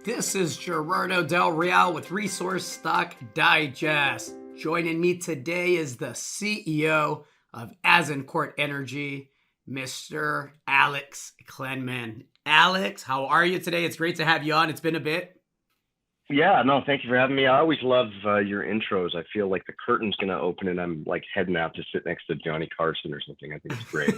This is Gerardo Del Real with Resource Stock Digest. Joining me today is the CEO of Azincourt Energy, Mr. Alex Klenman. Alex, how are you today? It's great to have you on. It's been a bit. Yeah, no, thank you for having me. I always love your intros. I feel like the curtain's going to open and I'm like heading out to sit next to Johnny Carson or something. I think it's great.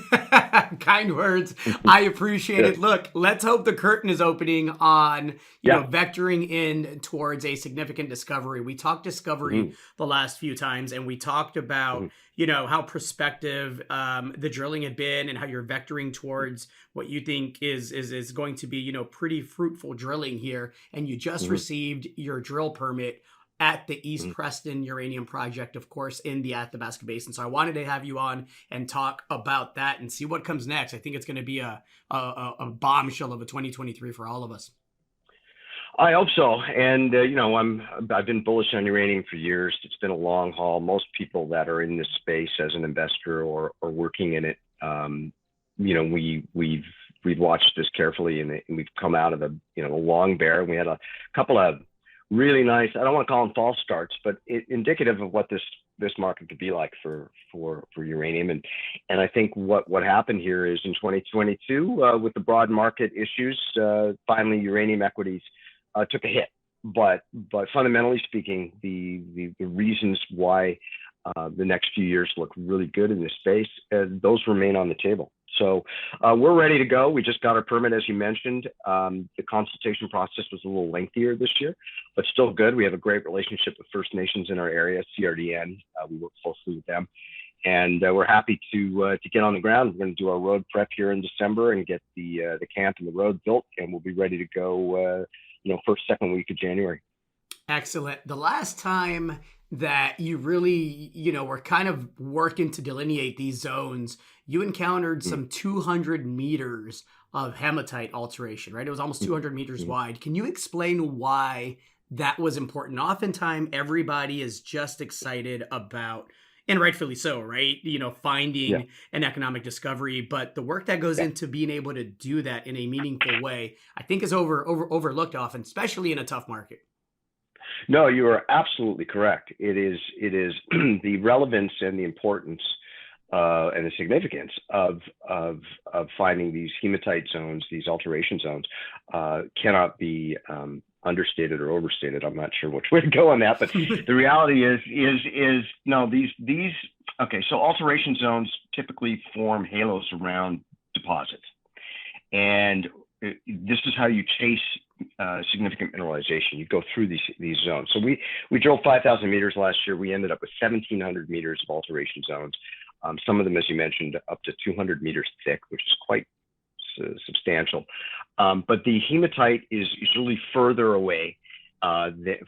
Kind words. I appreciate Yes. it. Look, let's hope the curtain is opening on, Yeah. vectoring in towards a significant discovery. We talked discovery Hmm. the last few times, and we talked about, Hmm. how prospective the drilling had been and how you're vectoring towards what you think is going to be, pretty fruitful drilling here. And you just Hmm. received your drill permit at the East Hmm. Preston Uranium Project, of course, in the Athabasca Basin. So I wanted to have you on and talk about that and see what comes next. I think it's going to be a bombshell of a 2023 for all of us. I hope so. And I've been bullish on uranium for years. It's been a long haul. Most people that are in this space as an investor or working in it, we've watched this carefully, and we've come out of a long bear. We had a couple of really nice, I don't want to call them false starts, but indicative of what this market could be like for uranium. And I think what happened here is in 2022, with the broad market issues, finally uranium equities took a hit. But fundamentally speaking, the reasons why the next few years look really good in this space, those remain on the table. So we're ready to go. We just got our permit, as you mentioned. The consultation process was a little lengthier this year, but still good. We have a great relationship with First Nations in our area, CRDN. We work closely with them, and we're happy to get on the ground. We're going to do our road prep here in December and get the camp and the road built, and we'll be ready to go. First, second week of January. Excellent. The last time that you really, were kind of working to delineate these zones, you encountered Mm-hmm. some 200 meters of hematite alteration, right? It was almost 200 meters Mm-hmm. wide. Can you explain why that was important? Oftentimes, everybody is just excited about, and rightfully so, right? Yeah, Finding an economic discovery, but the work that goes yeah. into being able to do that in a meaningful way, I think is overlooked often, especially in a tough market. No, you are absolutely correct. It is the relevance and the importance and the significance of finding these hematite zones, these alteration zones, cannot be understated or overstated. I'm not sure which way to go on that, but the reality is no, these okay. So alteration zones typically form halos around deposits, and this is how you chase significant mineralization. You go through these zones. So we drilled 5,000 meters last year. We ended up with 1,700 meters of alteration zones. Some of them, as you mentioned, up to 200 meters thick, which is quite substantial. But the hematite is really further away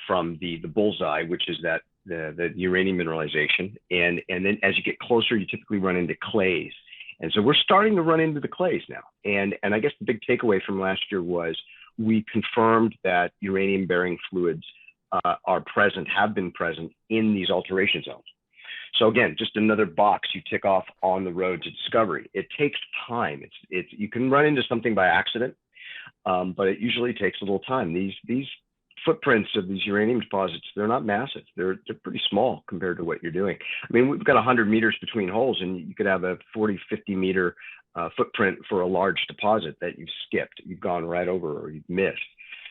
from the bullseye, which is that the uranium mineralization. And then as you get closer, you typically run into clays. And so we're starting to run into the clays now. And I guess the big takeaway from last year was we confirmed that uranium bearing fluids have been present in these alteration zones. So again, just another box you tick off on the road to discovery. It takes time. You can run into something by accident, but it usually takes a little time. These footprints of these uranium deposits, they're not massive. They're pretty small compared to what you're doing. I mean, we've got 100 meters between holes, and you could have a 40, 50 meter footprint for a large deposit that you've skipped, you've gone right over, or you've missed.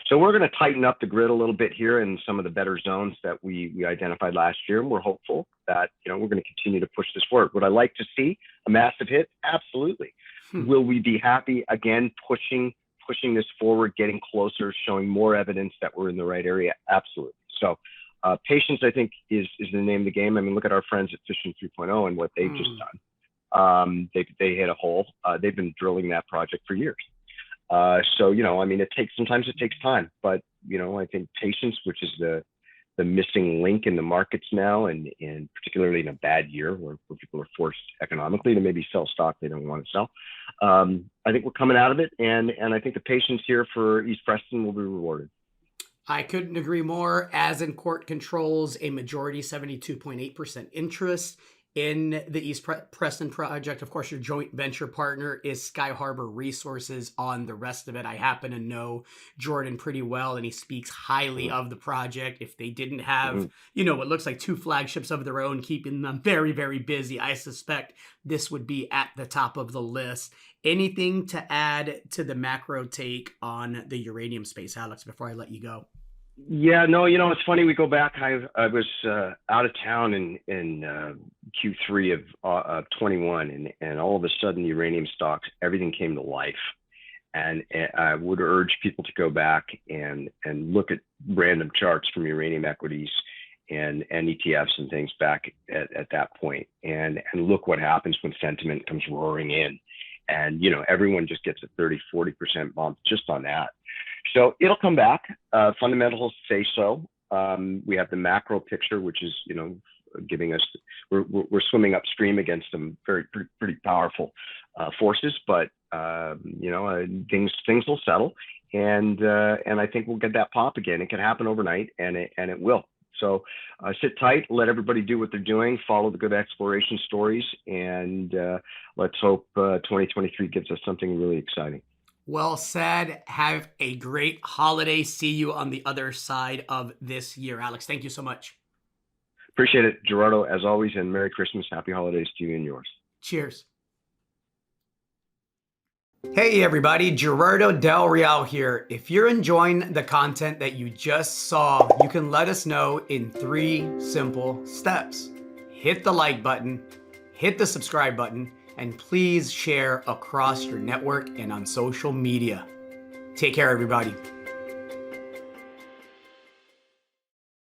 So we're going to tighten up the grid a little bit here in some of the better zones that we identified last year, and we're hopeful that we're going to continue to push this forward. Would I like to see a massive hit? Absolutely. Will we be happy again pushing this forward, getting closer, showing more evidence that we're in the right area? Absolutely. So patience, I think, is the name of the game. I mean, look at our friends at Fishing 3.0 and what they've just done. They hit a hole. They've been drilling that project for years. So, I mean, sometimes it takes time, but, I think patience, which is the missing link in the markets now, and particularly in a bad year where people are forced economically to maybe sell stock they don't want to sell. I think we're coming out of it, and I think the patience here for East Preston will be rewarded. I couldn't agree more. Azincourt controls a majority 72.8% interest in the East Preston project. Of course, your joint venture partner is Sky Harbor Resources. On the rest of it, I happen to know Jordan pretty well, and he speaks highly of the project. If they didn't have, what looks like 2 flagships of their own, keeping them very, very busy, I suspect this would be at the top of the list. Anything to add to the macro take on the uranium space, Alex, before I let you go? Yeah, no, it's funny. We go back. I was out of town in Q3 of 21, and all of a sudden, the uranium stocks, everything came to life. And I would urge people to go back and look at random charts from uranium equities and ETFs and things back at that point, and look what happens when sentiment comes roaring in. And, everyone just gets a 30-40% bump just on that. So it'll come back. Fundamentals say so. We have the macro picture, which is, giving us, we're swimming upstream against some pretty powerful forces, but things will settle, and I think we'll get that pop again. It can happen overnight, and it will. So sit tight, let everybody do what they're doing, follow the good exploration stories, and let's hope 2023 gives us something really exciting. Well said. Have a great holiday. See you on the other side of this year. Alex, thank you so much. Appreciate it, Gerardo, as always, and Merry Christmas. Happy holidays to you and yours. Cheers. Hey everybody, Gerardo Del Real here. If you're enjoying the content that you just saw, you can let us know in 3 simple steps. Hit the like button, hit the subscribe button, and please share across your network and on social media. Take care, everybody.